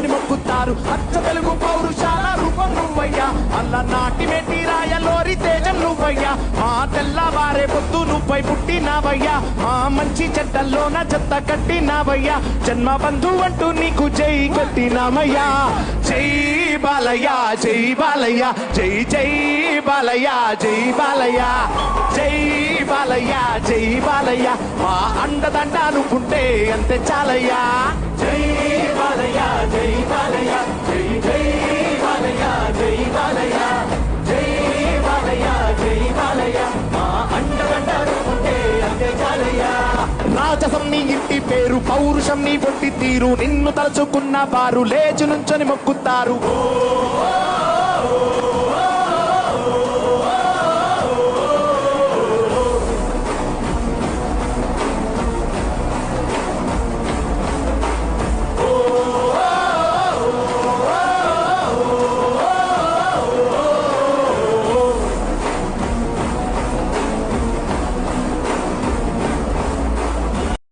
నుంచొని మొక్కుతారు. అచ్చ తెలుగు పౌరుషాల రూపం నువ్వయ్యా, అల్లనాటి మెట్టి రాయలోరి తేజం నువ్వయ్యా. మా తెల్లవారే పొద్దు నువ్వై పుట్టినావయ్యా, మా మంచి చెడ్డల్లోన చెత్త కట్టినావయ్యా. జన్మ బంధు అంటూ నీకు జై కొట్టినామయ్యా. జై బాలయ్య జై బాలయ్య, జై జై బాలయ్య జై బాలయ్య, జై బాలయ్య జై బాలయ్య. మా అండదండ అనుకుంటే అంతే చాలయ్యా. జై బాలయ్య జై బాలయ్య, జై జై బాలయ్య జై బాలయ్య, జై బాలయ్య జై బాలయ్య. మా అండదండ అనుకుంటే అంతే చాలయ్యా. రాజసం నీ ఇంటి పేరు, పౌరుషం నీ పొట్టి తీరు, నిన్ను తలుచుకున్న వారు లేచి నుంచొని మొక్కుతారు.